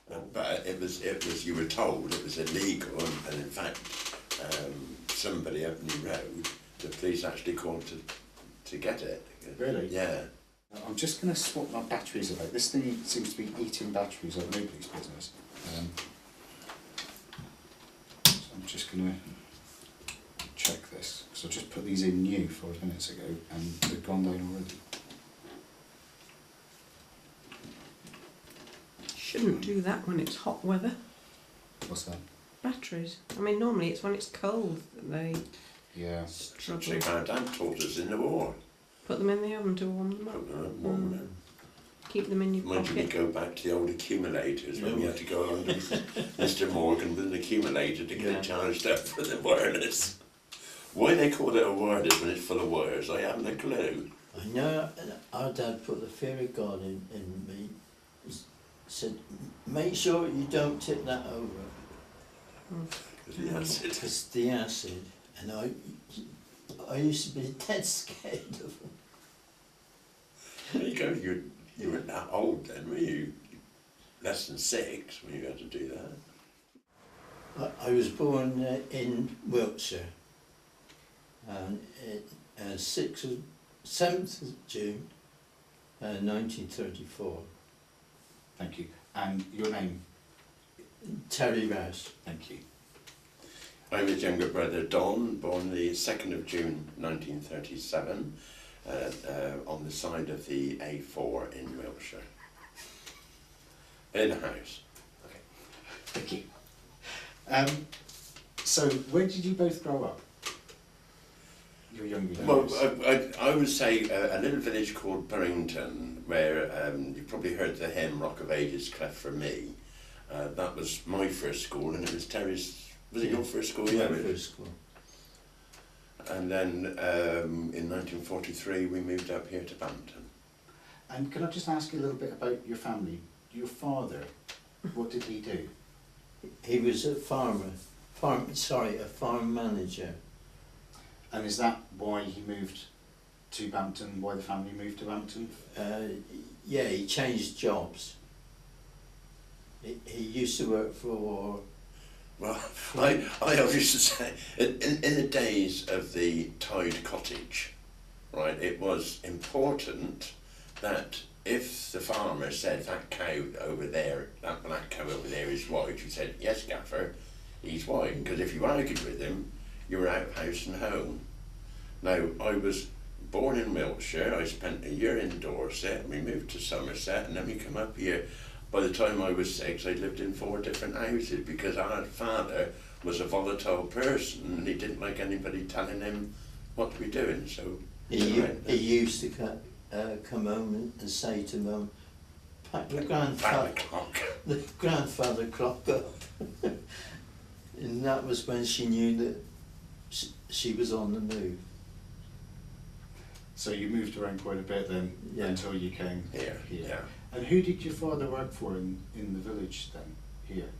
But it was, you were told it was illegal, and in fact, somebody up New Road, the police actually called to get it. Really? Yeah. I'm just going to swap my batteries about. This thing seems to be eating batteries like nobody's business. So I'm just going to check this, because I just put these in new 5 minutes ago and they've gone down already. Shouldn't do that when it's hot weather. What's that? Batteries. I mean, normally it's when it's cold that they So struggle. our dad taught us in the war. Put them in the oven to warm them up. Keep them in your Mind you, we pocket. go back to the old accumulators when we had to go along to Mr. Morgan with an accumulator to get it charged up for the wireless. Why they call it a wireless when it's full of wires, I haven't a clue. I know our dad put the fear of God in me. He said, make sure you don't tip that over. The acid. Because the acid, and I used to be dead scared of him. There you go, you weren't that old then, were you? Less than 6 when you had to do that. I was born in Wiltshire, and 7th of June, 1934. Thank you. And your name? Terry Rouse. Thank you. I'm his younger brother Don, born the 2nd of June 1937, on the side of the A4 in Wiltshire. In a house. Okay. Thank you. So, where did you both grow up? Your younger Well, brothers. I would say a little village called Burrington, where you've probably heard the hymn Rock of Ages cleft for me. That was my first school, and it was Terry's. Was it your first school? My first school. And then in 1943 we moved up here to Bampton. And can I just ask you a little bit about your family? Your father, what did he do? He was a farm manager. And is that why he moved to Bampton, why the family moved to Bampton? Yeah, he changed jobs. He used to work for... Well, I always used to say, in the days of the tied cottage, right, it was important that if the farmer said that cow over there, that black cow over there is white, you said, yes, Gaffer, he's white, because if you argued with him, you were out of house and home. Now, I was born in Wiltshire, I spent a year in Dorset, and we moved to Somerset, and then we come up here. By the time I was 6, I lived in 4 different houses because our father was a volatile person and he didn't like anybody telling him what to be doing. So he used to come home and say to Mum, pack the grandfather clock up. And that was when she knew that she was on the move. So you moved around quite a bit then, until you came here. Yeah. And who did your father work for in the village then, here?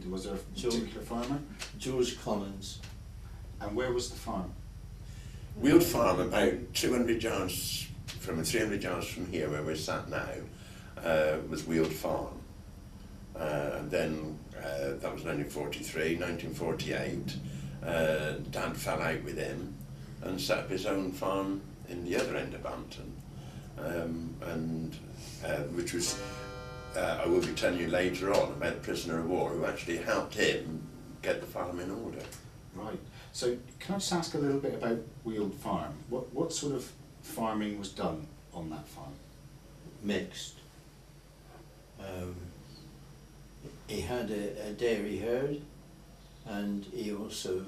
Was there a particular farmer? George Collins. And where was the farm? Weald Farm, about 200 yards from 300 yards from here where we're sat now, was Weald Farm. And then that was 1943, 1948, Dad fell out with him and set up his own farm in the other end of Bampton. Which was, I will be telling you later on about the prisoner of war who actually helped him get the farm in order. Right. So can I just ask a little bit about Weald Farm? What sort of farming was done on that farm? Mixed. He had a dairy herd and he also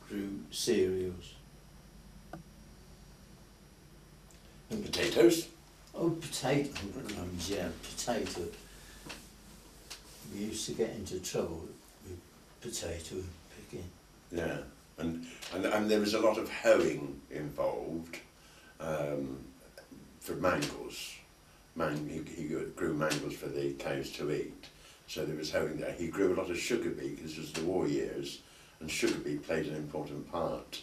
grew cereals. And potatoes? Oh, potato crumbs, yeah, potato. We used to get into trouble with potato picking. Yeah, and there was a lot of hoeing involved for mangles. He grew mangles for the cows to eat, so there was hoeing there. He grew a lot of sugar beet, this was the war years, and sugar beet played an important part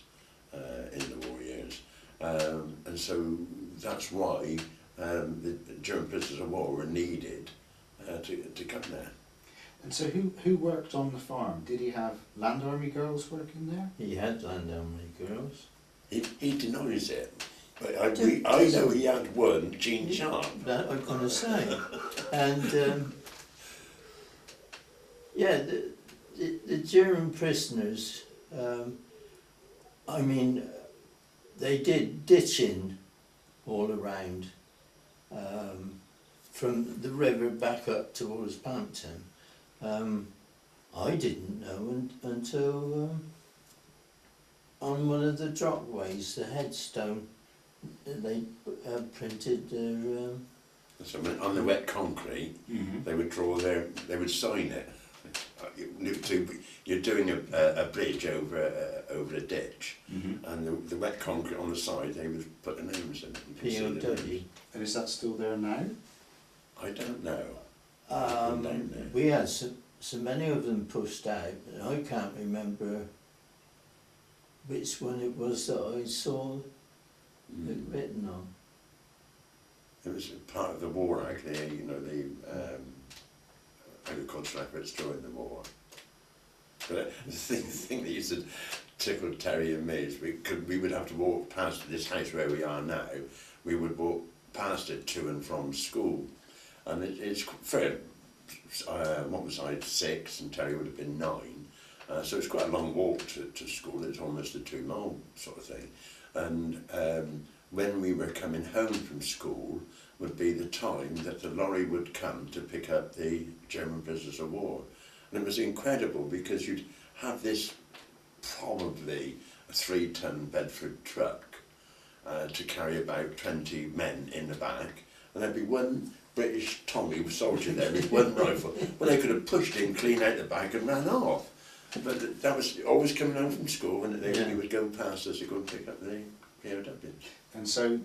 in the war years. And so that's why the German prisoners of war were needed to come there. And so who worked on the farm? Did he have Land Army girls working there? He had Land Army girls. He denies it. But Does- I know he had one, Jean Sharp. That I'm going to say. And yeah, the German prisoners, I mean, they did ditching all around from the river back up towards Bampton. I didn't know until on one of the dropways, the headstone, they printed their. So on the wet concrete, they would they would sign it. You're doing a bridge over a ditch, and the wet concrete on the side, they would put the names in it. You can see the POW. names. And is that still there now? I don't know. We had so many of them pushed out, and I can't remember which one it was that I saw it written on. It was part of the war, actually. You know, the agricultural efforts during the war. But the thing that used to tickle Terry and me is we would have to walk past this house where we are now. We would walk past it to and from school, and it's fair. What was I, 6, and Terry would have been 9. So it's quite a long walk to school. It's almost a 2-mile sort of thing. And when we were coming home from school would be the time that the lorry would come to pick up the German prisoners of war. And it was incredible because you'd have this probably a 3-ton Bedford truck to carry about 20 men in the back, and there'd be one British Tommy soldier there with one rifle. Well, they could have pushed him clean out the back and ran off. But that was always coming home from school, and they would go past us to go and pick up the POWs. And so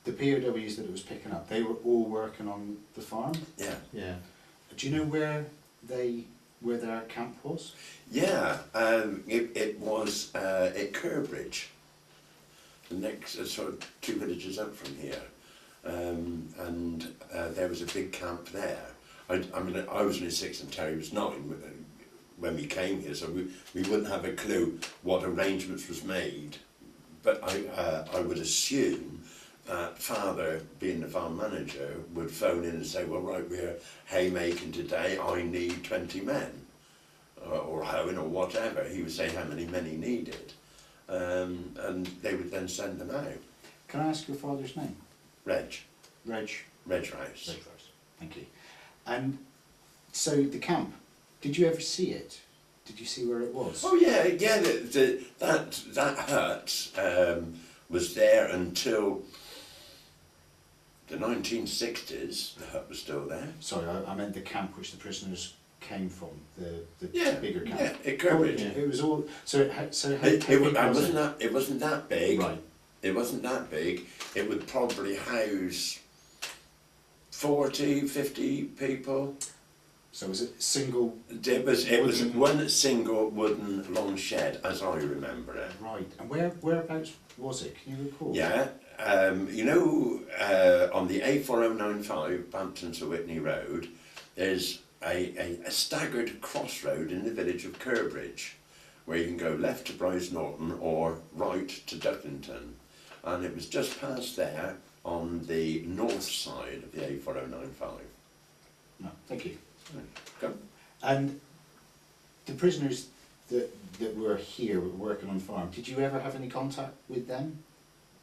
the POWs that it was picking up, they were all working on the farm? Yeah. Yeah. Do you know where their camp was? Yeah, it was at Curbridge, the next sort of 2 villages up from here. And there was a big camp there. I mean, I was only 6 and Terry was 9 when we came here, so we wouldn't have a clue what arrangements was made. But I would assume that Father, being the farm manager, would phone in and say, well, right, we're haymaking today, I need 20 men, or hoeing or whatever. He would say how many men he needed, and they would then send them out. Can I ask your father's name? Reg Reg. Reg Rouse. Reg Rouse. Thank you. And so the camp, did you ever see it? Did you see where it was? Oh yeah, yeah. That hut was there until the 1960s. The hut was still there. Sorry, I meant the camp which the prisoners came from, the bigger camp. Yeah, at Curbridge. It was all. So how It big wasn't it? it wasn't that big. Right. It wasn't that big. It would probably house 40, 50 people. So was it single? It was one single wooden long shed, as I remember it. Right. And whereabouts was it? Can you recall? Yeah, you know, on the A4095 Bampton to Whitney Road, there's a staggered crossroad in the village of Curbridge, where you can go left to Bryce Norton or right to Ducklington. And it was just past there on the north side of the A4095. No, thank you. Go. And the prisoners that were here working on the farm, did you ever have any contact with them?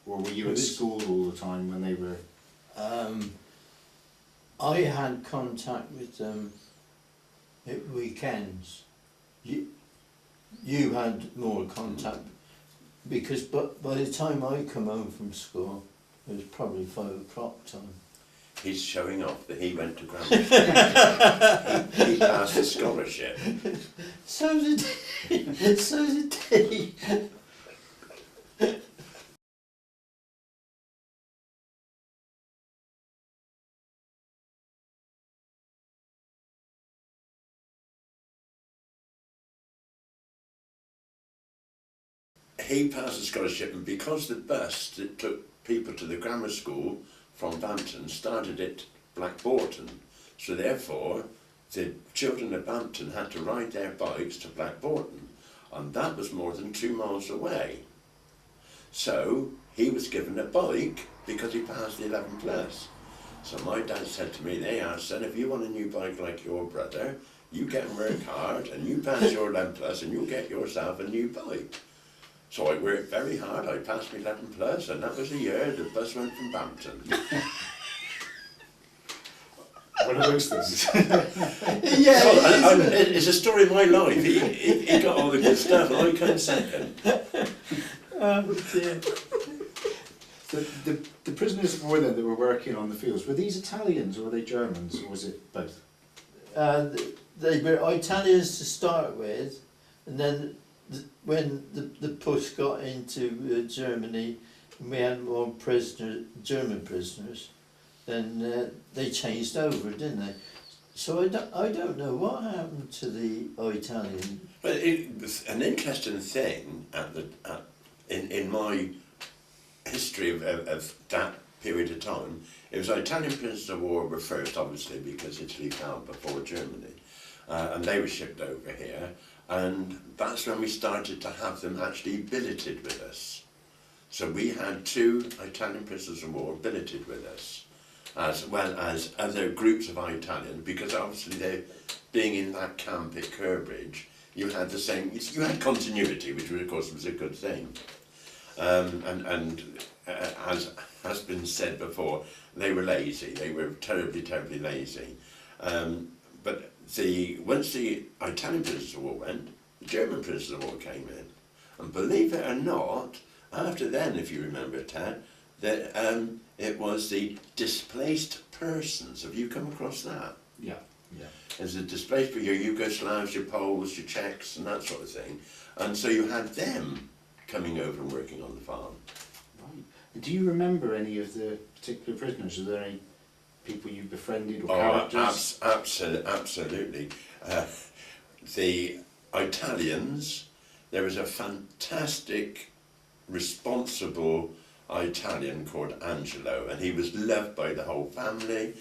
Or were you at school all the time when they were? I had contact with them at weekends. You had more contact because by the time I come home from school, it was probably 5 o'clock time. He's showing off that he went to grammar school. he passed a scholarship. So did he. So did he. He passed a scholarship, and because the bus that took people to the grammar school from Bampton started at Blackborton, so therefore the children of Bampton had to ride their bikes to Blackborton, and that was more than 2 miles away. So he was given a bike because he passed the 11 plus. So my dad said to me, "There, son, if you want a new bike like your brother, you get and work hard and you pass your 11 plus and you'll get yourself a new bike." So I worked very hard, I passed my 11 plus, and that was the year the bus went from Bampton. One of those things. Yeah, Well, it's a story of my life. He got all the good stuff and I came second. oh dear. The prisoners of war then that were working on the fields, were these Italians or were they Germans, or was it both? They were Italians to start with, and then when the push got into Germany, and we had more German prisoners, then they changed over, didn't they? So I don't know what happened to the Italian. But it was an interesting thing in my history of that period of time. It was Italian prisoners of war were first, obviously, because Italy fell before Germany, and they were shipped over here, and that's when we started to have them actually billeted with us. So we had 2 Italian prisoners of war billeted with us, as well as other groups of Italians, because obviously they, being in that camp at Curbridge, you had the same, you had continuity, which of course was a good thing. As has been said before, they were lazy. They were terribly, terribly lazy. But once the Italian prisoners of war went, the German prisoners of war came in. And believe it or not, after then, if you remember, Ted, that it was the displaced persons. Have you come across that? Yeah, yeah. As the displaced people, your Yugoslavs, your Poles, your Czechs, and that sort of thing. And so you had them coming over and working on the farm. Right. Do you remember any of the particular prisoners? Are there any people you befriended or characters? Absolutely. The Italians, there was a fantastic, responsible Italian called Angelo, and he was loved by the whole family.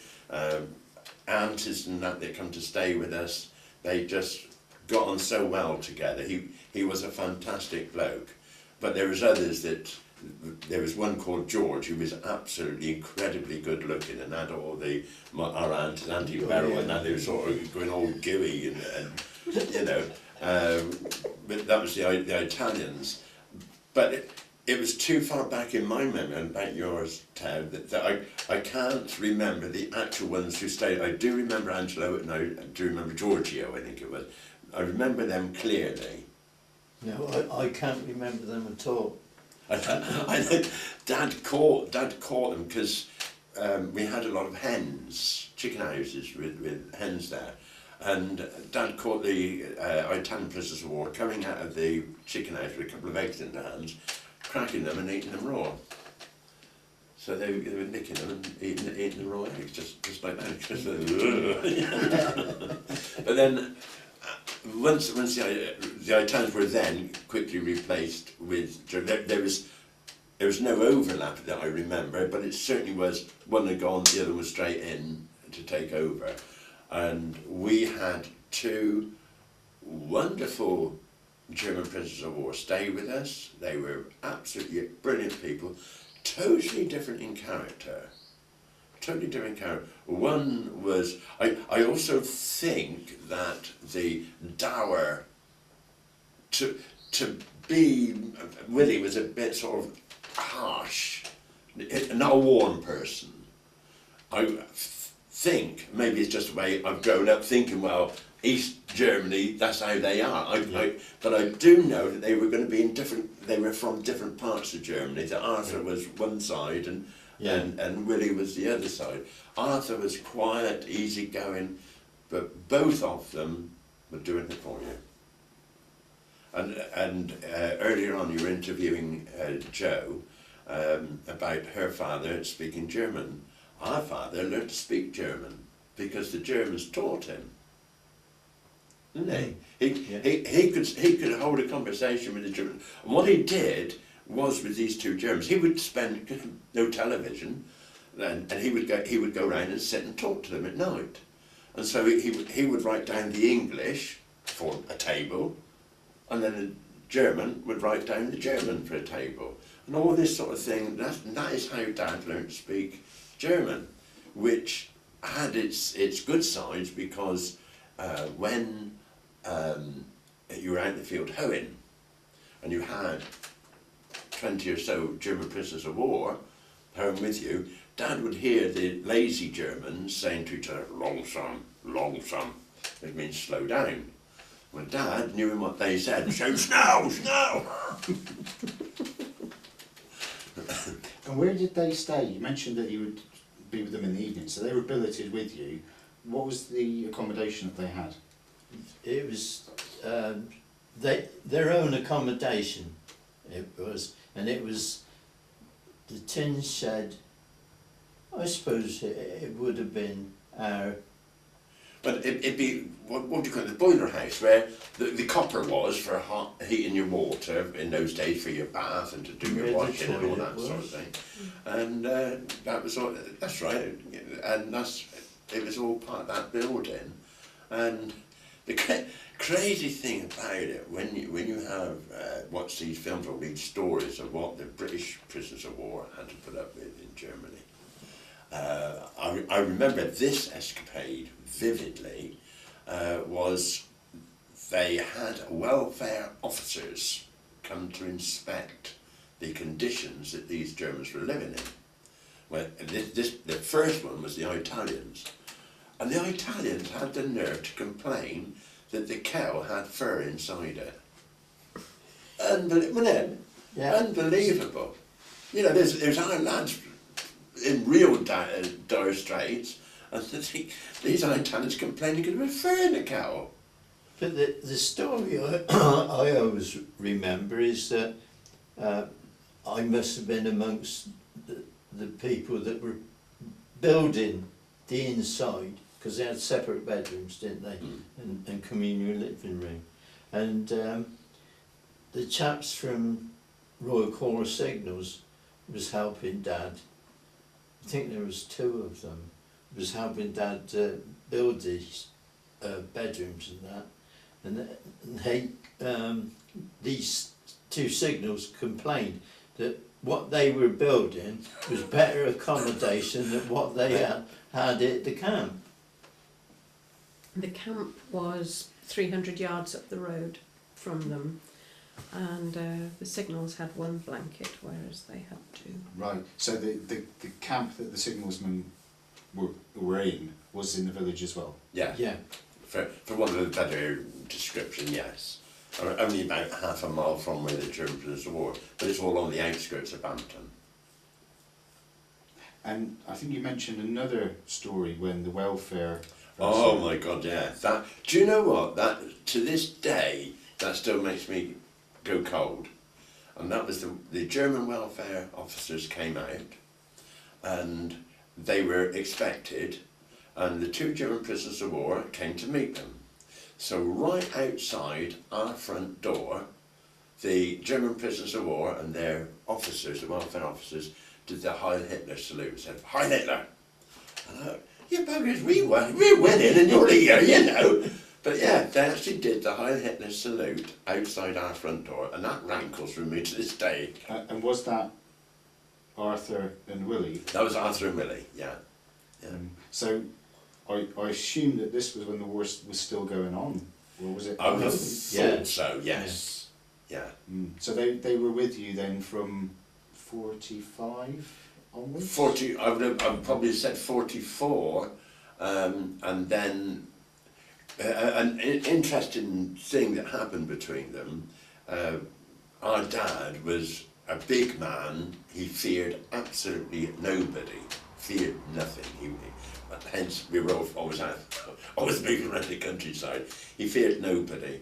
Aunties and that come to stay with us, they just got on so well together. He was a fantastic bloke. But there was others there was one called George who was absolutely incredibly good looking and had all our aunt, Auntie Beryl and that, they were sort of going all gooey and you know, but that was the Italians. But it was too far back in my memory, and about yours, Ted, that I can't remember the actual ones who stayed. I do remember Angelo and I do remember Giorgio, I think it was. I remember them clearly. No, I can't remember them at all. I know Dad caught them because we had a lot of hens, chicken houses with hens there, and Dad caught the Italian prisoners of war coming out of the chicken house with a couple of eggs in their hands, cracking them and eating them raw. So they were nicking them and eating the raw eggs, just like that. But then, once the Italians were then quickly replaced with, there was no overlap that I remember, but it certainly was one had gone, the other was straight in to take over. And we had 2 wonderful German prisoners of war stay with us. They were absolutely brilliant people, totally different in character. Totally different character. One was, I also think that the dower, to be, Willie was a bit sort of harsh, not a warm person. I think, maybe it's just the way I've grown up thinking, well, East Germany, that's how they are. But I do know that they were going to be they were from different parts of Germany, that Arthur was one side and Willie was the other side. Arthur was quiet, easygoing, but both of them were doing it for you. And earlier on you were interviewing Jo about her father speaking German. Our father learned to speak German because the Germans taught him. Didn't he? He could hold a conversation with the German. And what he did was with these 2 Germans, he would spend no television, and he would go around and sit and talk to them at night. And so he would write down the English for a table, and then the German would write down the German for a table. And all this sort of thing, that is how Dad learned to speak German, which had its good sides, because when you were out in the field hoeing, and you had 20 or so German prisoners of war home with you, Dad would hear the lazy Germans saying to each other, "Langsam, langsam," which means slow down. Well, Dad knew what they said, so snow, snow. And where did they stay? You mentioned that you would be with them in the evening, so they were billeted with you. What was the accommodation that they had? It was their own accommodation. It was, and it was the tin shed. I suppose it would have been our. But it'd be, what do you call it, the boiler house, where the copper was for heating your water in those days, for your bath and to do your washing and all that sort of thing. And that was all, that's right, and it was all part of that building. And the crazy thing about it, when you have watched these films or read stories of what the British prisoners of war had to put up with in Germany, I remember this escapade vividly. Was they had welfare officers come to inspect the conditions that these Germans were living in. Well, the first one was the Italians, and the Italians had the nerve to complain that the cow had fur inside it. Unbelievable. You know, there's our lads in real dire straits, and these Italians complaining because there was fur in the cow. But the story I always remember is that I must have been amongst the people that were building the inside, because they had separate bedrooms, didn't they, and communal living room. And the chaps from Royal Corps of Signals was helping Dad. I think there was 2 of them. Was helping Dad build these bedrooms and that. And they, these 2 signals complained that what they were building was better accommodation than what they had at the camp. The camp was 300 yards up the road from them, and the signals had 1 blanket, whereas they had 2. Right, so the camp that the signalsmen were in was in the village as well? Yeah. Yeah. For want of a better description, yes. Only about half a mile from where the German prisoners of war, but it's all on the outskirts of Bampton. And I think you mentioned another story when the welfare... Oh my God, yeah. That, do you know what? That, to this day, that still makes me go cold. And that was the German welfare officers came out, and they were expected, and the 2 German prisoners of war came to meet them. So right outside our front door, the German prisoners of war and their officers, the welfare officers, did the Heil Hitler salute, said, "Heil Hitler!" And I, "You buggers, we're winning and you're here, you know." But yeah, they actually did the Heil Hitler salute outside our front door, and that rankles with me to this day. And was that Arthur and Willie? That was Arthur and Willie, yeah. So I assume that this was when the war was still going on, or was it? I would have thought so, yes. Yeah. So they were with you then from 45 onwards? 40, I would probably said 44, and then an interesting thing that happened between them. Our dad was a big man. He feared absolutely nobody, feared nothing. Hence we were always moving around the countryside. He feared nobody.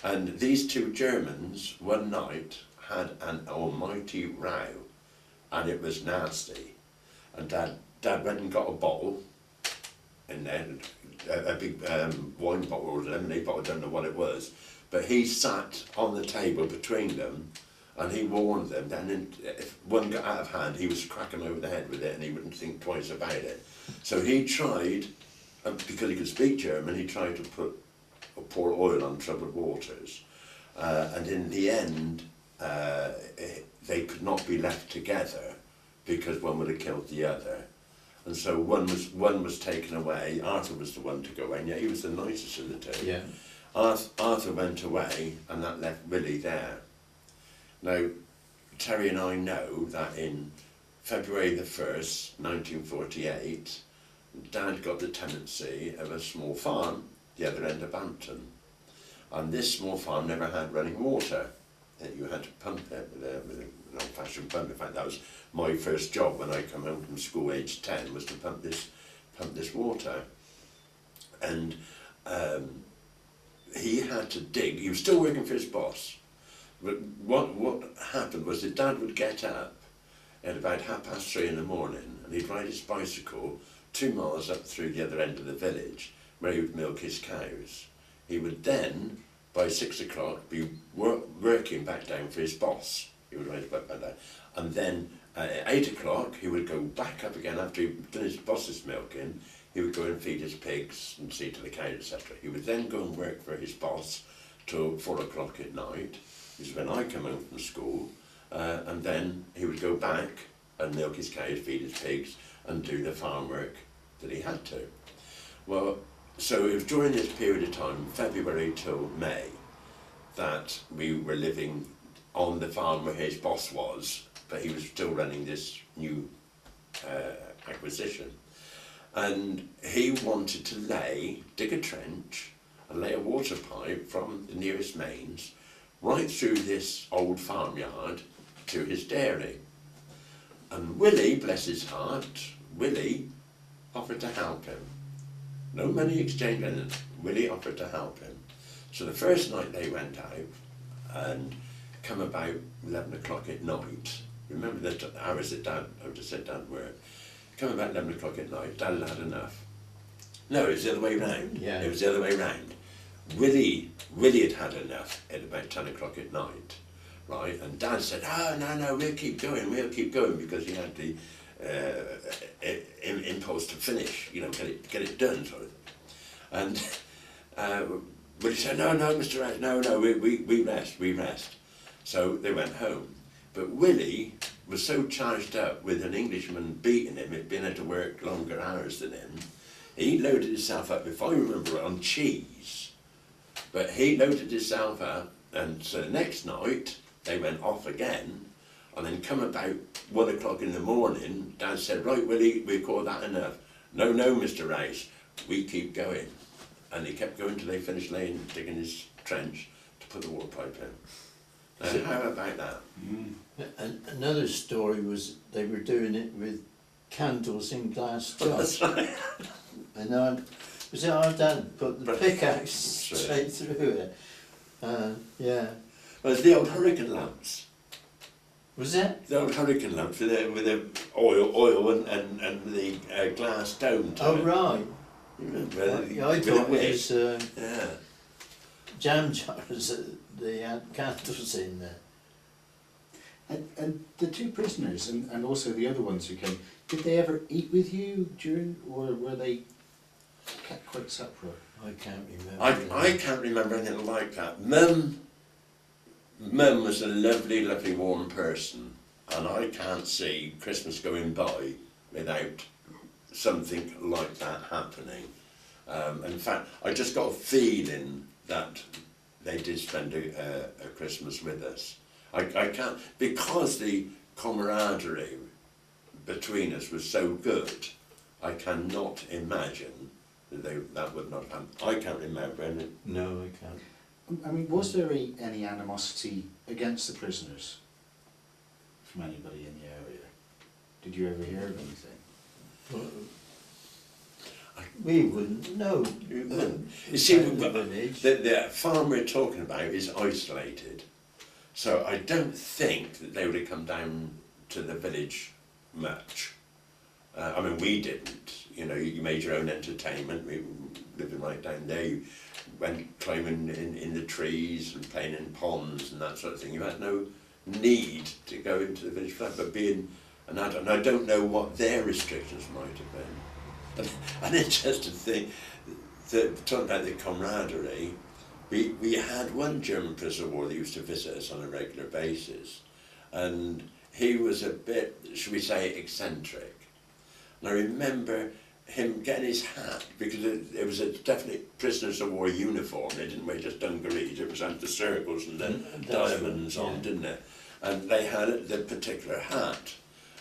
And these 2 Germans one night had an almighty row, and it was nasty. And Dad went and got a bottle in there, a big wine bottle or a lemonade bottle, I don't know what it was, but he sat on the table between them, and he warned them that if one got out of hand, he was cracking over the head with it, and he wouldn't think twice about it. So he tried because he could speak German, he tried to pour oil on troubled waters. And in the end, they could not be left together because one would have killed the other. And so one was taken away. Arthur was the one to go away, and yet he was the nicest of the two. Yeah. Arthur went away, and that left Willie there. Now, Terry and I know that in February the 1st, 1948, Dad got the tenancy of a small farm, the other end of Bampton. And this small farm never had running water. You had to pump it with an old-fashioned pump. In fact, that was my first job when I come home from school, aged 10, was to pump this water. And he had to dig. He was still working for his boss. But what happened was that Dad would get up at about 3:30 in the morning, and he'd ride his bicycle 2 miles up through the other end of the village, where he would milk his cows. He would then, by 6 o'clock, be working back down for his boss. He would ride his bike back down. And then at 8 o'clock, he would go back up again after he'd done his boss's milking. He would go and feed his pigs and see to the cows, etc. He would then go and work for his boss till 4 o'clock at night, which is when I come home from school. And then he would go back and milk his cows, feed his pigs, and do the farm work that he had to. Well, so it was during this period of time, February till May, that we were living on the farm where his boss was, but he was still running this new acquisition. And he wanted to dig a trench and lay a water pipe from the nearest mains right through this old farmyard to his dairy. And Willie, bless his heart, Willie offered to help him. No money exchanged, and Willie offered to help him. So the first night they went out, and come about 11 o'clock at night, remember the hours that Dad, I just said Dad worked, come about 11 o'clock at night, Dad had had enough. No, it was the other way round. Yeah. It was the other way round. Willie had had enough at about 10 o'clock at night, right? And Dad said, oh, no, we'll keep going, because he had the impulse to finish, get it done, sort of. And Willie said, no, Mr. Rouse, no, we rest. So they went home. But Willie was so charged up with an Englishman beating him, being able to work longer hours than him, he loaded himself up, if I remember, on cheese. But he loaded himself up, and so the next night they went off again, and then come about 1 o'clock in the morning, Dad said, right, Willie, we call that enough. No, Mr. Rouse, we keep going. And he kept going till they finished digging his trench to put the water pipe in. Now, how about that? And another story was they were doing it with candles in glass jars. And was it our Dad put the pickaxe straight through it? Yeah. Well, it's the old hurricane lamps. Was it? The old hurricane lamps with the oil and the glass dome to it. Right. You remember? Yeah, I thought it was yeah. jam jars that they had candles in there. And the two prisoners and also the other ones who came, did they ever eat with you during, or were they kept quite separate? I can't remember. I can't remember anything like that. Mum was a lovely, lovely, warm person, and I can't see Christmas going by without something like that happening. In fact, I just got a feeling that they did spend a Christmas with us. I can't, because the camaraderie between us was so good, I cannot imagine that would not happen. I can't remember any. No, I can't. I mean, was there any animosity against the prisoners from anybody in the area? Did you ever hear of anything? Well, we wouldn't know. You see, the farm we're talking about is isolated, so I don't think that they would have come down to the village much. I mean, we didn't. You made your own entertainment. We were living right down there. You went climbing in the trees and playing in ponds and that sort of thing. You had no need to go into the village for that. But being an adult, and I don't know what their restrictions might have been. an interesting thing, talking about the camaraderie, we had one German prisoner of war that used to visit us on a regular basis, and he was a bit, should we say, eccentric. And I remember him getting his hat, because it was a definite prisoners of war uniform. They didn't wear just dungarees, it was under the circles and then diamonds on, didn't it? And they had the particular hat.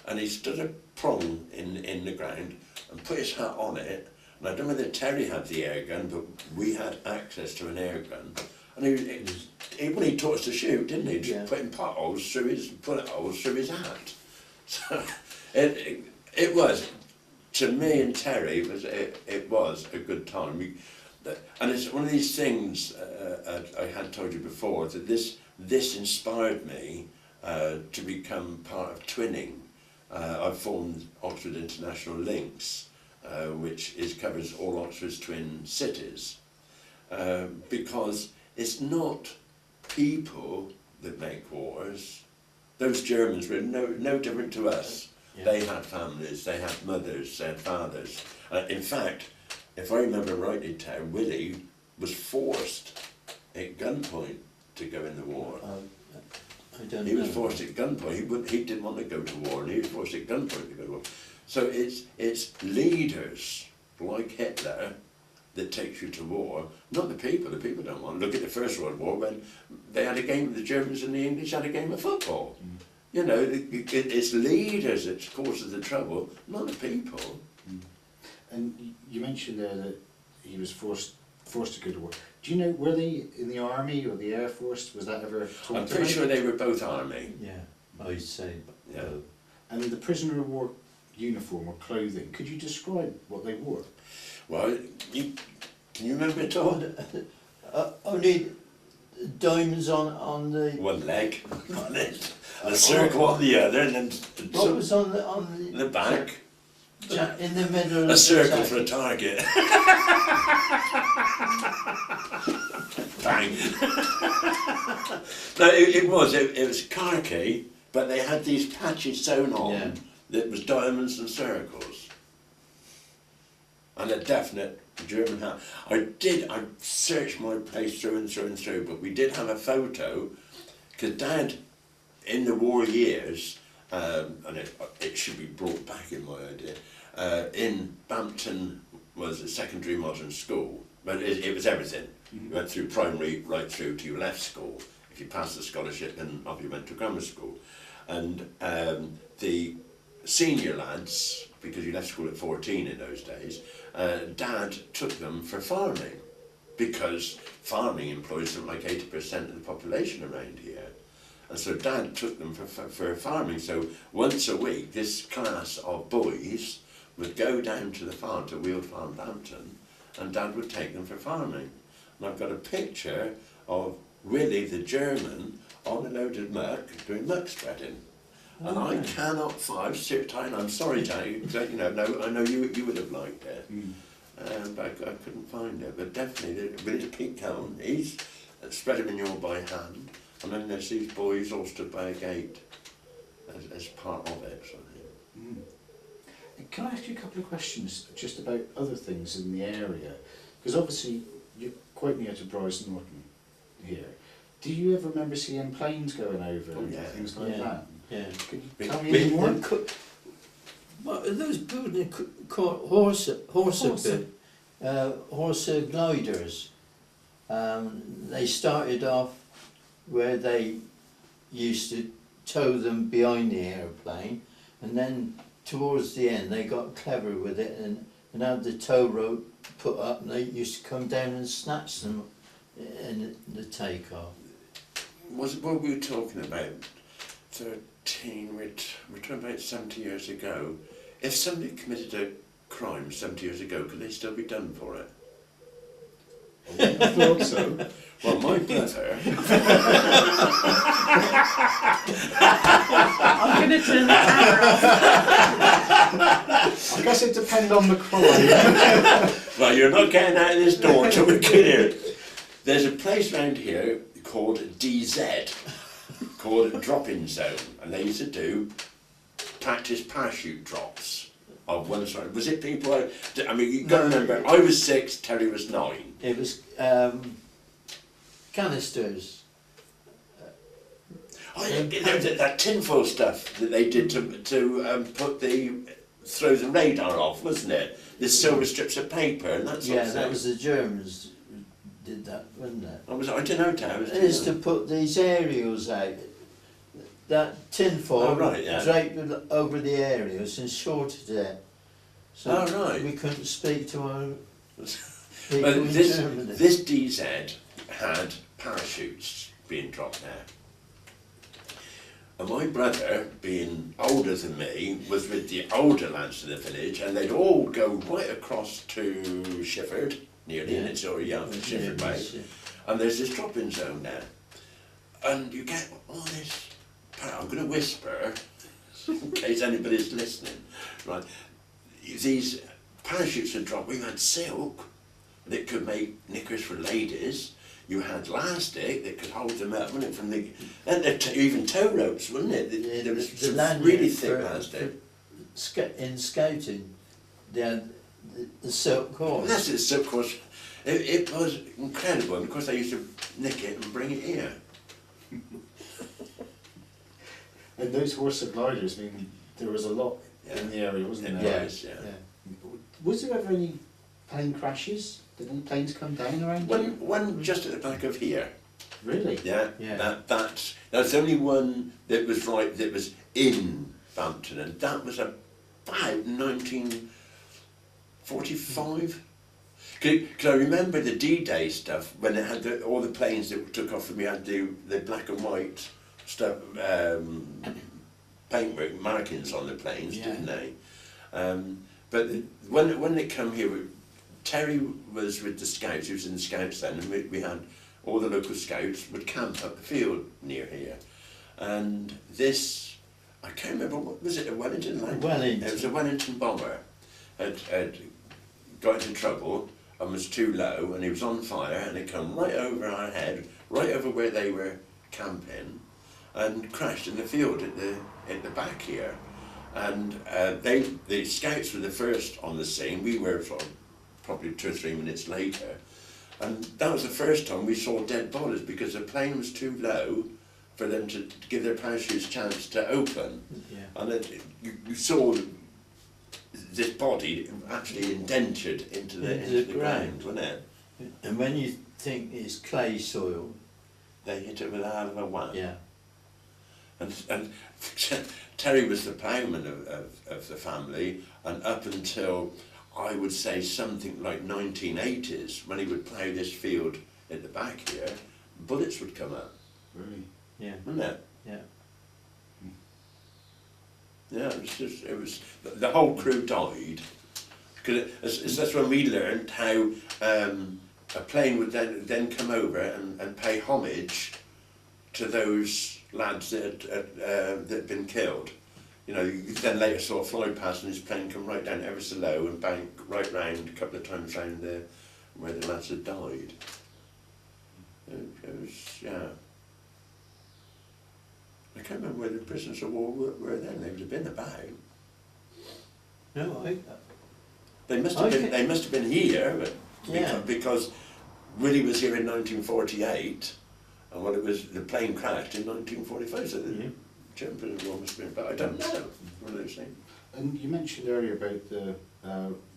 And he stood a prong in the ground and put his hat on it. And I don't know whether Terry had the air gun, but we had access to an air gun. And he taught us to shoot, didn't he? Just putting bullet holes through his hat. So it was, to me and Terry, it was a good time. And it's one of these things I had told you before, that this inspired me to become part of twinning. I've formed Oxford International Links, which covers all Oxford's twin cities, because it's not people that make wars. Those Germans were no different to us. Yeah. They had families, they had mothers, they had fathers. In fact, if I remember rightly, Willie was forced at gunpoint to go in the war. He was forced at gunpoint. He didn't want to go to war, and he was forced at gunpoint to go to war. So it's leaders like Hitler that takes you to war, not the people. The people don't want. Look at the First World War, when they had a game, the Germans and the English had a game of football. Mm. You know, it's leaders that causes the trouble, not the people. Mm. And you mentioned there that he was forced to go to war. Do you know, were they in the army or the air force? Was that ever talked about? I'm pretty sure they were both army. Yeah, I'd say. Yeah. And the prisoner of war uniform or clothing, could you describe what they wore? Well, can you remember it all? Only diamonds on the one leg, on it, a circle on the other, and then what was on the back? In the middle. A circle for a target. Bang. No, it was khaki, but they had these patches sewn on that was diamonds and circles. And a definite German hat. I searched my place through and through and through, but we did have a photo, because Dad, in the war years, and it should be brought back in my idea, in Bampton was a secondary modern school, but it was everything. Mm-hmm. You went through primary right through to your left school. If you passed the scholarship, then off you went to grammar school. And the senior lads, because you left school at 14 in those days, Dad took them for farming, because farming employs something like 80% of the population around here. And so Dad took them for farming. So once a week, this class of boys would go down to the farm, to Weald Farm, Bampton, and Dad would take them for farming. And I've got a picture of Willie the German on a load of muck, doing muck spreading. And I cannot find, I'm sorry, Danny, I know you would have liked it, but I couldn't find it. But definitely, with his pink cone, he's spread them in your by hand, and then there's these boys all stood by a gate as part of it. So. Mm. Can I ask you a couple of questions just about other things in the area? Because obviously you're quite near to Bryce Norton here. Do you ever remember seeing planes going over and things like that? Yeah. Could you tell me any more? What are those buildings called horse gliders? They started off where they used to tow them behind the airplane, and then towards the end they got clever with it and had the tow rope put up, and they used to come down and snatch them in the takeoff. What were we talking about? 13, we're talking about 70 years ago. If somebody committed a crime 70 years ago, could they still be done for it? I thought so. Well, my brother... I'm going to turn the camera off. I guess it depends on the crime. Well, you're not getting out of this door until we get here. There's a place round here called DZ, called Drop-In Zone, and they used to do practice parachute drops. of one side. Was it people? I mean, you got to remember. I was 6. Terry was 9. It was canisters. Oh, yeah, that tinfoil stuff that they did to put throw the radar off, wasn't it? The silver strips of paper and that sort of thing. Yeah, that was the Germans did that, wasn't it? I don't know, Terry. It is to put these aerials out. That tinfoil draped over the aerials and shorted it. So we couldn't speak to our people in Germany. This DZ had parachutes being dropped there. And my brother, being older than me, was with the older lads in the village, and they'd all go right across to Shifford, nearly, and it's already out in Shifford way, and there's this drop-in zone there. And you get all this, I'm going to whisper, in case anybody's listening, right? These parachutes had dropped, we had silk that could make knickers for ladies. You had elastic that could hold them up, wasn't it? From the even tow ropes, wasn't it? There was some really thick elastic. In scouting, they had the silk cord. Well, that's it, the silk cord. It was incredible, and of course they used to nick it and bring it here. And those horse gliders, I mean, there was a lot in the area, wasn't there? Yes, yeah. Was there ever any plane crashes? Did any planes come down around here? One just at the back of here. Really? Yeah. That's the only one that was in Bampton, and that was about 1945. Because I remember the D-Day stuff when it had all the planes that took off, and we had the black and white stuff, paintwork markings on the planes, didn't they? But when they come here, Terry was with the scouts. He was in the scouts then, and we had all the local scouts would camp up the field near here. And this, I can't remember, what was it, a Wellington Land? Wellington. It was a Wellington bomber. Had got into trouble and was too low, and he was on fire, and it came right over our head, right over where they were camping, and crashed in the field at the back here. And the scouts were the first on the scene. We were sort of probably 2 or 3 minutes later, and that was the first time we saw dead bodies, because the plane was too low for them to give their parachutes a chance to open. And you saw this body actually indentured into the ground, wasn't it? And when you think it's clay soil, they hit it with a hell of a whack. Yeah. And Terry was the ploughman of the family, and up until, I would say, something like 1980s, when he would plough this field at the back here, bullets would come up. Really? Yeah. Wasn't it? Yeah. Yeah, it was the whole crew died. Because that's when we learned how a plane would then come over and pay homage to those lads that had been killed. You know, you then later saw a fly past and his plane come right down ever so low and bank right round a couple of times round where the lads had died. It was, yeah. I can't remember where the prisoners of war were then. They would have been about. No, They must have been here, but because Willie was here in 1948, and the plane crashed in 1945. So the German prisoners of war must have been. But I don't know. One of those things. And you mentioned earlier about the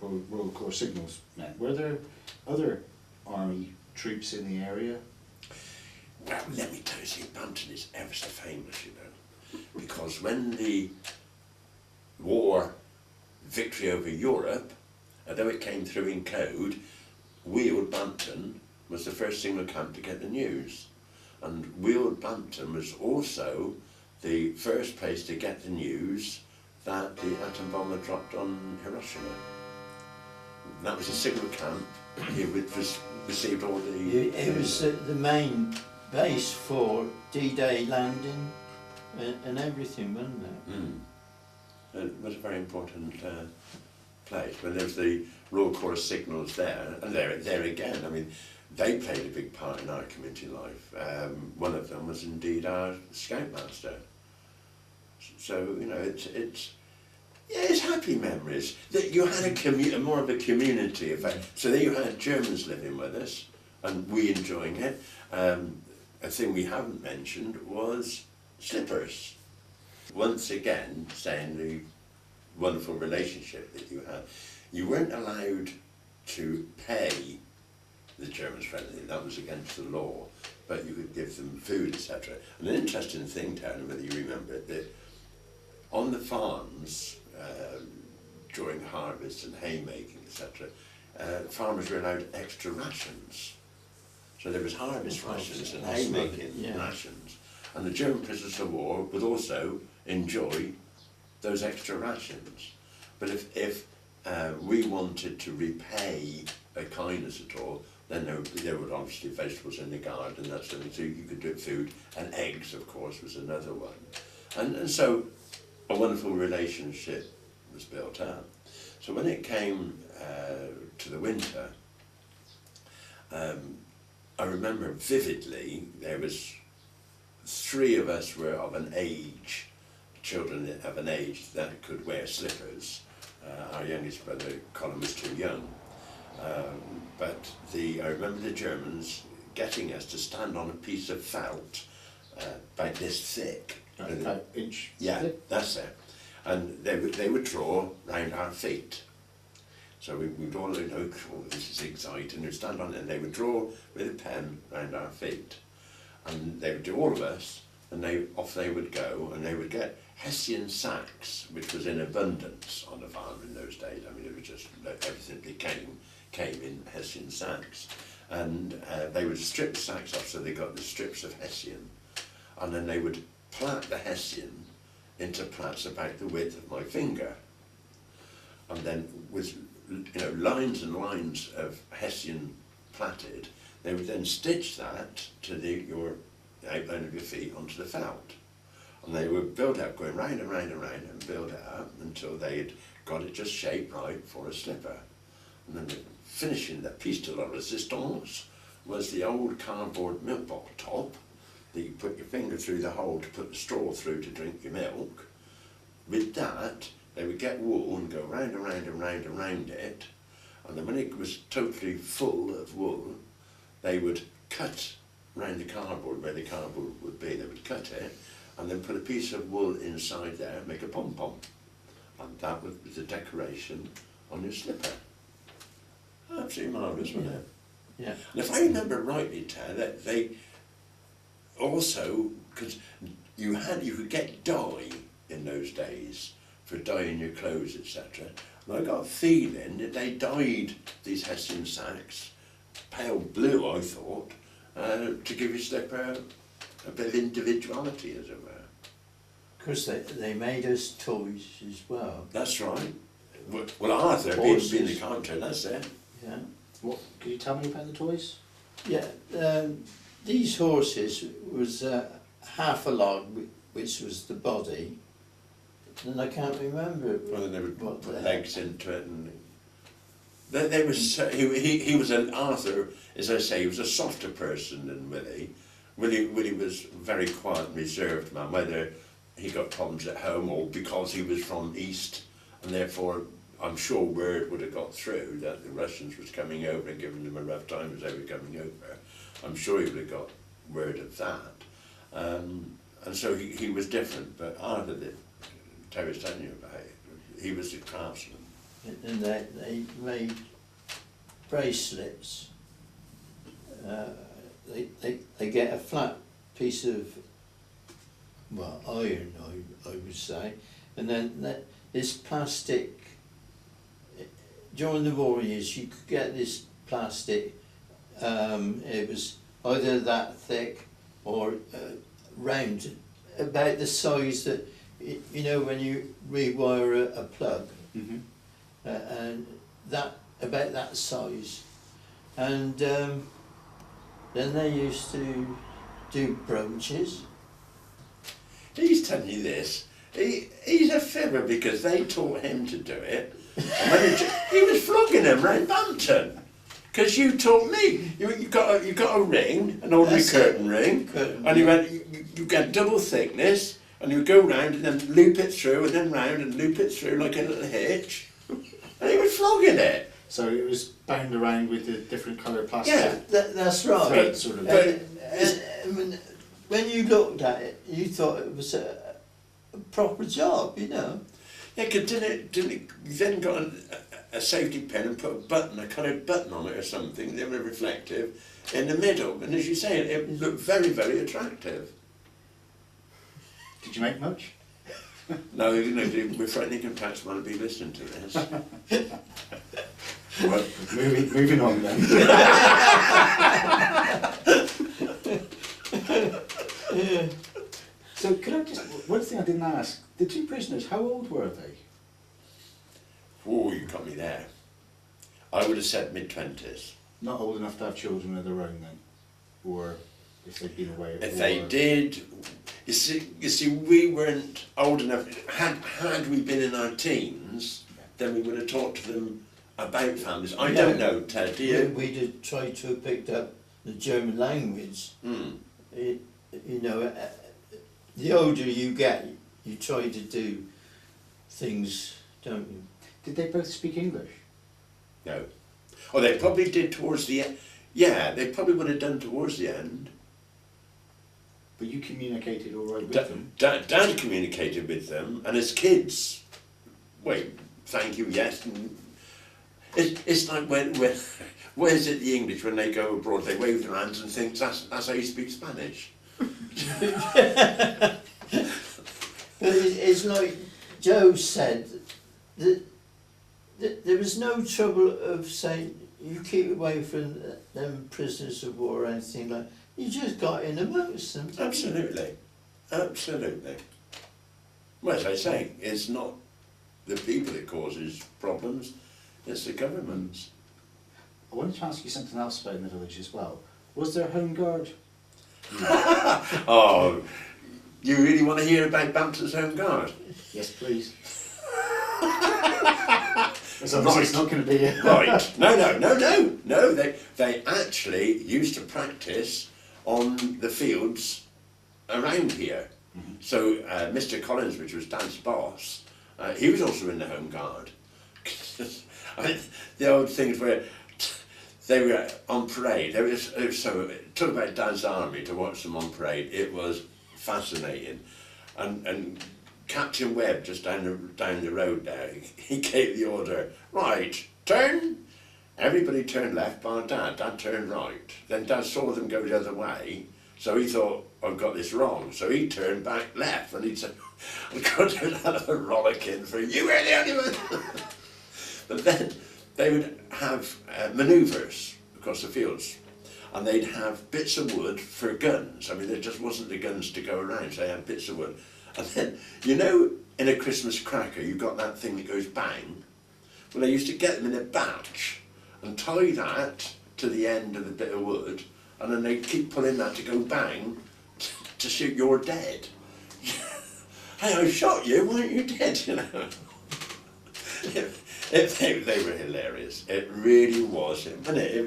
Royal Corps signals men. Were there other army troops in the area? Well, let me tell you, see, Bampton is ever so famous, you know, because when the war, victory over Europe, although it came through in code, Weald Bampton was the first signal camp to get the news. And Weald Bampton was also the first place to get the news that the atom bomb had dropped on Hiroshima. And that was a signal camp. It received all the... It was the main base for D-Day landing and everything, wasn't it? It was a very important place. When there was the Royal Corps signals there, and there again, I mean, they played a big part in our community life. One of them was indeed our scoutmaster. So, you know, Yeah, it's happy memories. That you had more of a community effect. So there you had Germans living with us, and we enjoying it. A thing we haven't mentioned was slippers. Once again, saying the wonderful relationship that you had. You weren't allowed to pay the Germans for anything. That was against the law, but you could give them food, etc. And an interesting thing, Tony, whether you remember it, that on the farms, during harvest and haymaking, etc., farmers were allowed extra rations. So there was harvest rations and haymaking rations. And the German prisoners of war would also enjoy those extra rations. But if we wanted to repay a kindness at all, then there were obviously vegetables in the garden, that sort of thing, so you could do food, and eggs, of course, was another one. And so a wonderful relationship was built up. So when it came to the winter, I remember vividly, there was 3 of us were of an age, children of an age that could wear slippers. Our youngest brother, Colin, was too young. But I remember the Germans getting us to stand on a piece of felt about this thick. About inch. Yeah, thick. that's it. And they would draw round our feet. So we'd all know, oh, this is exciting, we'd stand on it, and they would draw with a pen round our feet. And they would do all of us, and off they would go, and they would get Hessian sacks, which was in abundance on the farm in those days. I mean, it was just, everything came in Hessian sacks. And they would strip the sacks off, so they got the strips of Hessian. And then they would plait the Hessian into plaits about the width of my finger. And then with lines and lines of Hessian plaited, they would then stitch that to your outline of your feet onto the felt. And they would build up, going round and round and round, and build it up until they had got it just shaped right for a slipper. And then finishing the piece de la resistance was the old cardboard milk bottle top that you put your finger through the hole to put the straw through to drink your milk. With that, they would get wool and go round and round and round and round it, and then when it was totally full of wool, they would cut round the cardboard where the cardboard would be. They would cut it and then put a piece of wool inside there and make a pom-pom, and that was the decoration on your slipper. Absolutely marvellous, wasn't it? Yeah. And if I remember rightly, Ted, that they also, because you could get dye in those days for dyeing your clothes, etc. And I got a feeling that they dyed these Hessian sacks pale blue, I thought, to give your slipper a bit of individuality, as it were. Because they made us toys as well. That's right. Well, Arthur, being the carpenter, that's it. Yeah. What? Could you tell me about the toys? Yeah. These horses was half a log, which was the body, and I can't remember Well, then they would what put the legs into it, and they was he was an Arthur, as I say, he was a softer person than Willie. Willie was a very quiet and reserved man, whether he got problems at home or because he was from East, and therefore I'm sure word would have got through that the Russians was coming over and giving them a rough time as they were coming over. I'm sure he would have got word of that. And so he was different, but Arthur, Terry's telling you about it, he was a craftsman. And they made bracelets. They get a flat piece of, well, iron, I would say, and then this plastic. During the war years, you could get this plastic. It was either that thick or round, about the size that when you rewire a plug. Mm-hmm. And that about that size, and then they used to do brooches. He's telling you this. He's a fibber because they taught him to do it. And when he was flogging them round Bampton. Because you taught me. You got a ring, an ordinary curtain ring, and he went. You get double thickness, And you would go round and then loop it through and then round and loop it through like a little hitch. And he was flogging it. So it was bound around with the different coloured plastic. Yeah. That's right. thread sort of. When you looked at it, you thought it was a proper job, you know. Yeah, because didn't it then got a safety pin and put a coloured button on it or something, they were reflective, in the middle. And as you say, it looked very, very attractive. Did you make much? No, you know, we're frightening impacts want to be listening to this. Well, Moving on then. So could I just, one thing I didn't ask, the two prisoners, how old were they? oh, you got me there. I would have said mid-20s. Not old enough to have children of their own then? Or if they'd been away at If war? they did, you see, we weren't old enough. Had we been in our teens, then we would have talked to them about families. I don't know, Ted, do you? We did try to have picked up the German language. Hmm. You know, the older you get, you try to do things, don't you? Did they both speak English? No. Oh, they probably did towards the end. Yeah, they probably would have done towards the end. But you communicated all right with them? Dad communicated with them, and as kids, wait, thank you, yes. And it's like when where's it the English when they go abroad, they wave their hands and think that's how you speak Spanish. It's like Joe said, that there was no trouble of saying you keep away from them prisoners of war or anything like that. You just got in amongst them. Absolutely, absolutely. Well, as I say, it's not the people that causes problems, it's the governments. I wanted to ask you something else about in the village as well. Was there a home guard? Oh, you really want to hear about Bampton's Home Guard? Yes, please. It's not going to be it. Right. No. They actually used to practice on the fields around here. Mm-hmm. So Mr. Collins, which was Dad's boss, he was also in the Home Guard. I mean, the old things where they were on parade. So talk about Dad's army, to watch them on parade. It was fascinating, and Captain Webb, just down the road there, he gave the order, right, turn. Everybody turned left bar Dad. Dad turned right. Then Dad saw them go the other way, so he thought, I've got this wrong. So he turned back left, and he said, I've got another rollicking for you, were the only one. But then they would have manoeuvres across the fields, and they'd have bits of wood for guns. I mean, there just wasn't the guns to go around, so they had bits of wood. And then, you know, in a Christmas cracker, you've got that thing that goes bang. Well, they used to get them in a batch and tie that to the end of the bit of wood, and then they'd keep pulling that to go bang to shoot you're dead. Hey, I shot you, why aren't you dead, you know? They were hilarious. It really was, wasn't it?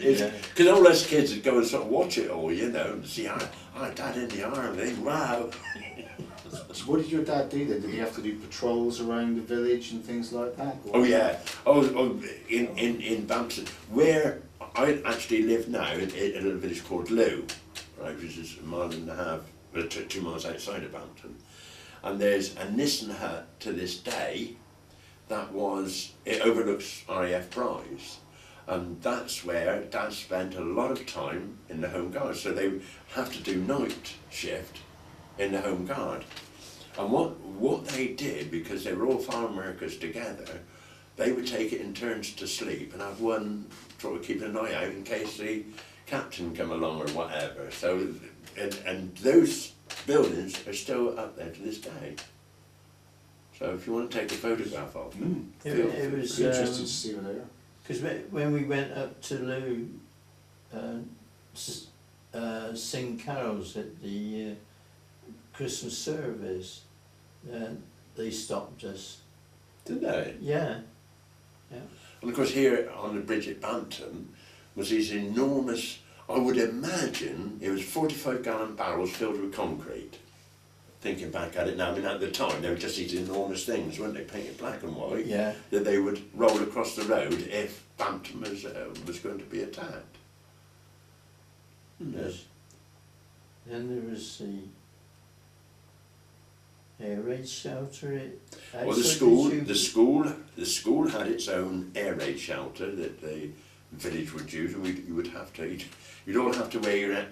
Because all us kids would go and sort of watch it all, you know, and see our Dad in the army, wow. So what did your dad do then? Did he have to do patrols around the village and things like that? Or? Oh yeah. In Bampton, where I actually live now, in a little village called Lew, right, which is a mile and a half, 2 miles outside of Bampton, and there's a Nissen hut to this day. It overlooks RAF Bryce, and that's where Dad spent a lot of time in the Home Guard. So they have to do night shift in the Home Guard. And what they did, because they were all farm workers together, they would take it in turns to sleep and have one sort of keep an eye out in case the captain come along or whatever. So, and those buildings are still up there to this day. So if you want to take a photograph of them, It was interesting to see what they are. because when we went up to Lou, sing carols at the Christmas service, they stopped us. did they? Yeah. And of course here on the bridge at Bampton was these enormous, I would imagine it was 45-gallon barrels filled with concrete. thinking back at it now, I mean, at the time, they were just these enormous things, weren't they, painted black and white, Yeah. that they would roll across the road if Bampton was going to be attacked. Yes. Then there was the air raid shelter. Well, the school had its own air raid shelter that the village would use, and you would have to, you'd all have to wear your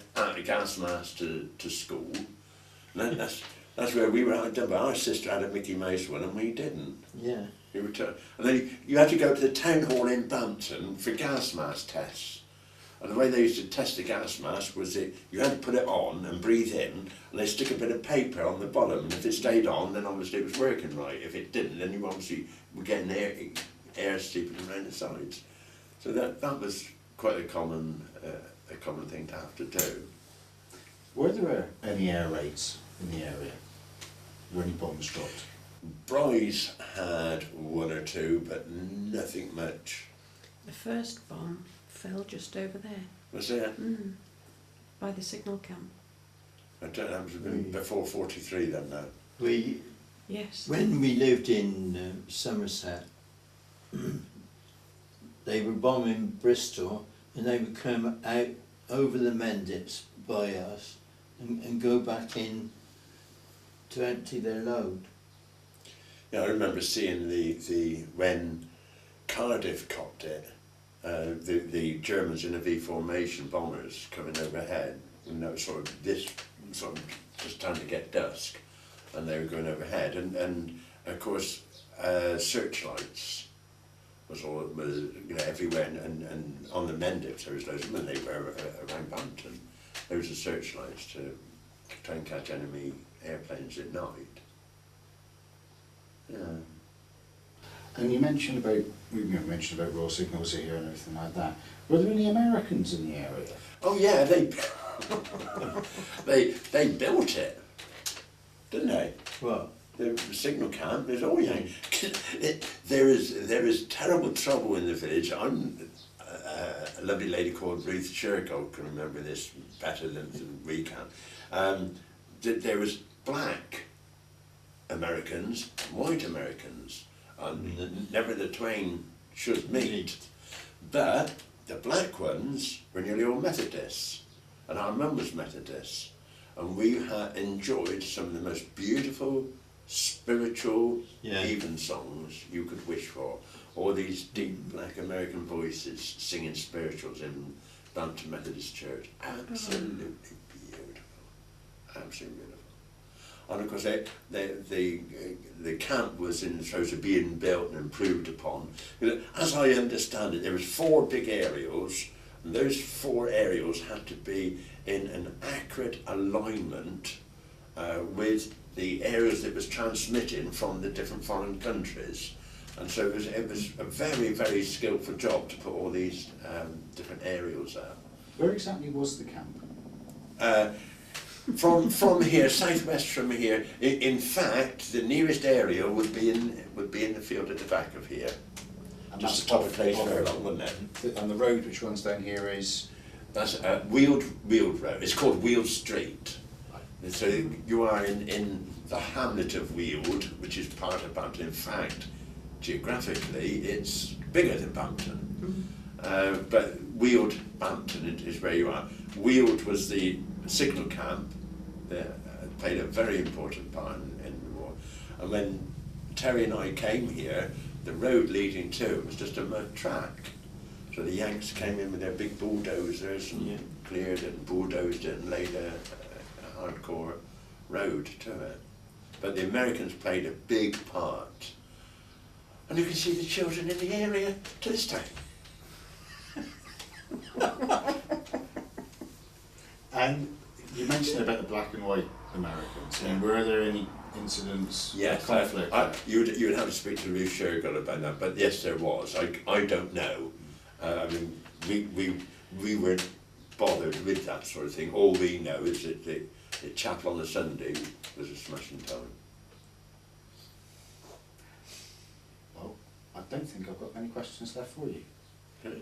gas mask to school. And that's where we were at Dunbar. Our sister had a Mickey Mouse one, and we didn't. Yeah. You would and then you had to go to the town hall in Bampton for gas mask tests. And the way they used to test the gas mask was that you had to put it on and breathe in, and they stick a bit of paper on the bottom, and if it stayed on, then obviously it was working right. If it didn't, then you obviously were getting air seeping around the sides. So that was quite a common thing to have to do. Were there any air raids in the area? Were any bombs dropped? WWII had one or two, but nothing much. The first bomb fell just over there. Was there? By the signal camp. I don't know, it was before 43 then, no. Yes. When we lived in Somerset, they were bombing Bristol, and they would come out over the Mendips by us and go back in to empty their load. Yeah, I remember seeing the when Cardiff copped it, the Germans in a V formation, bombers coming overhead, and that was sort of just time to get dusk, and they were going overhead, and of course searchlights was everywhere, and on the Mendips there was loads of them, and they were around Bampton. There was the searchlights to try and catch enemy airplanes at night. Yeah. And you mentioned about, we mentioned about raw signals here and everything like that. Were there any Americans in the area? Oh yeah, they built it, didn't they? What? The signal camp. There's all there is terrible trouble in the village. I'm a lovely lady called Ruth Shergold can remember this better than we can. There was black Americans, and white Americans, and never the twain should meet. But the black ones were nearly all Methodists, and our mum was Methodist, and we had enjoyed some of the most beautiful, spiritual, evensongs you could wish for. All these deep black American voices singing spirituals in Bampton Methodist Church. Absolutely beautiful. Absolutely beautiful. And of course the camp was in the throes of being built and improved upon. As I understand it, there was 4 big aerials, and those 4 aerials had to be in an accurate alignment with the areas that was transmitting from the different foreign countries. And so it was a very, very skillful job to put all these different aerials out. Where exactly was the camp? From here, southwest from here. In fact, the nearest area would be in the field at the back of here. And Just that's the top of Place Furlong, wouldn't it? And the road which runs down here is? That's Weald Road. It's called Weald Street. And so you are in the hamlet of Weald, which is part of Bampton. In fact, geographically, it's bigger than Bampton. But Weald Bampton is where you are. Weald was the signal camp that played a very important part in the war. And when Terry and I came here, the road leading to it was just a mud track. So the Yanks came in with their big bulldozers and cleared it and bulldozed it and laid a hardcore road to it. But the Americans played a big part. And you can see the children in the area to this day. And you mentioned about the black and white Americans, and were there any incidents of conflict? You would have to speak to Ruth Shergold about that, but yes, there was. I don't know. I mean, we weren't bothered with that sort of thing. All we know is that the chapel on the Sunday was a smashing time. Well, I don't think I've got many questions left for you. Okay.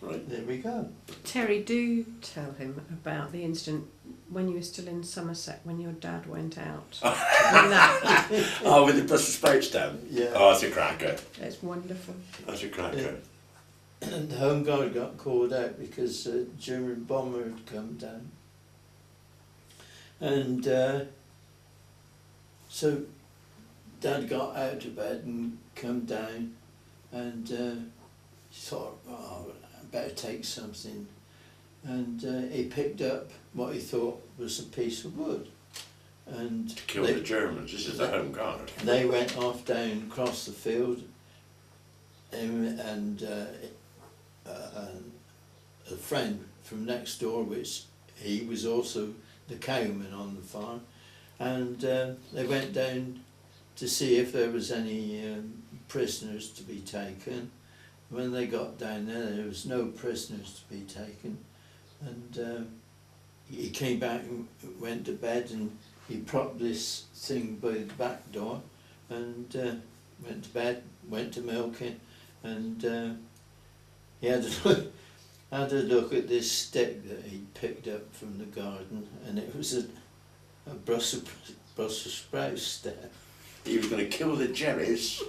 Right. There we go. Terry, do tell him about the incident when you were still in Somerset, when your dad went out. When that, Oh, with the Brussels sprouts down? Yeah. Oh, that's a cracker. it's wonderful. That's a cracker. And the Home Guard got called out because a German bomber had come down. And so Dad got out of bed and come down and thought, oh, I better take something. And he picked up what he thought was a piece of wood. And To kill the Germans. This is the Home Guard. they went off down across the field, and a friend from next door, which he was also the cowman on the farm, and they went down to see if there was any prisoners to be taken. When they got down there was no prisoners to be taken, and he came back and went to bed, and he propped this thing by the back door and went to bed, went to milking, and he had a look at this stick that he picked up from the garden, and it was a Brussels sprout stick. He was going to kill the Jerrys.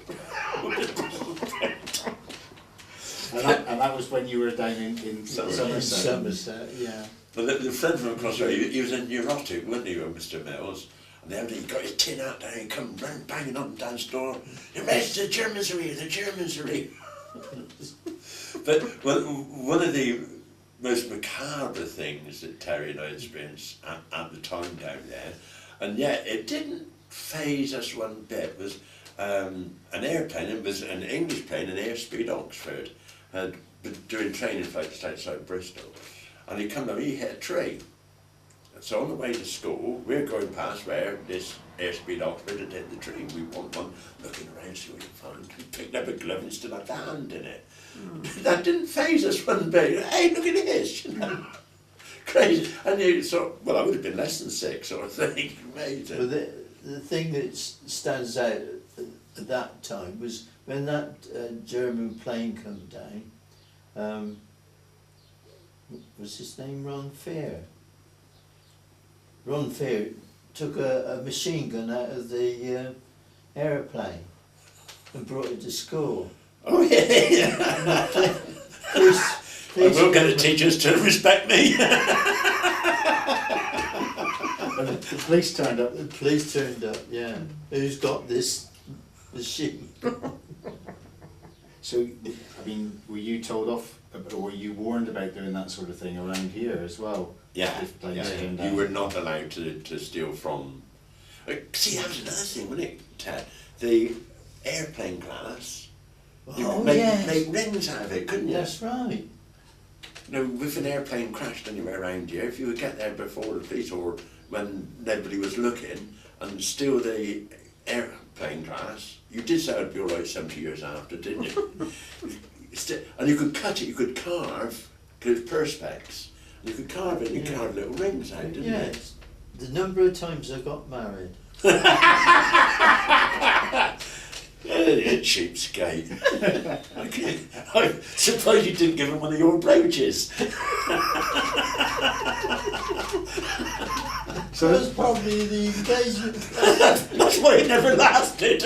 And that was when you were down in Somerset. Somerset, yeah. Well, the friend from across the road, he was a neurotic, wasn't he, Mr. Mills? And then he got his tin out there and he come round banging on Dan's door. The Germans are here, the Germans are here. But well, one of the most macabre things that Terry and I experienced at the time down there, and yet it didn't faze us one bit, was an airplane, it was an English plane, an Airspeed Oxford, had been doing training flights outside Bristol. And he come up, he hit a tree. So on the way to school, we're going past where this Airspeed Oxford had hit the tree. We want one, looking around, see what we find. We picked up a glove and still had the hand in it. That didn't faze us one bit. Hey, look at this, you know. Crazy. And you sort well, I would have been less than 6 sort of thing. Amazing. But the thing that stands out at that time was when that German plane come down, was his name Ron Fair? Ron Fair took a machine gun out of the aeroplane and brought it to school. Oh yeah. Please, I will get the teachers to respect me. And the police turned up. the police turned up, yeah. Who's got this machine? So, I mean, were you told off, or were you warned about doing that sort of thing around here as well? Yeah, If planes yeah. came down? You were not allowed to steal from. See, that was another thing, wasn't it, Ted? The airplane glass. You Oh, could make, yes. make rings out of it, couldn't you? That's right. You know, if an airplane crashed anywhere around here, if you would get there before the police or when nobody was looking and steal the airplane glass, you did say it'd be all right 70 years after, didn't you? And you could cut it, you could carve, because it's perspex, and you could carve it and you carve little rings out, didn't you? Yes. The number of times I got married. Cheapskate. Okay. I'm surprised you didn't give him one of your brooches. So that's probably the engagement. That's why it never lasted.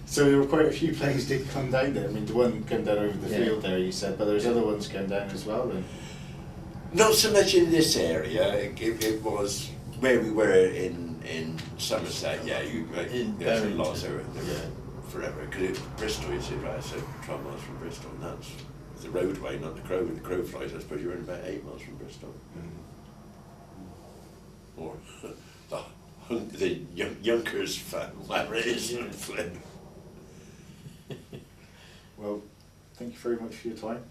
So there were quite a few planes did come down there. I mean, the one came down over the field there, you said, but there's other ones came down as well then. Not so much in this area. It was where we were in Somerset. Yeah, there's a lot there forever. Because Bristol, you see, right? So 12 miles from Bristol, and that's the roadway, not the crow. When the crow flies, I suppose you're in about 8 miles from Bristol. Or the Junkers fan, whatever it is. Well, thank you very much for your time.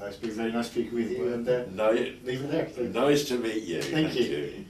It's been very nice speaking with you, and No, leave it there. nice to meet you. Thank you.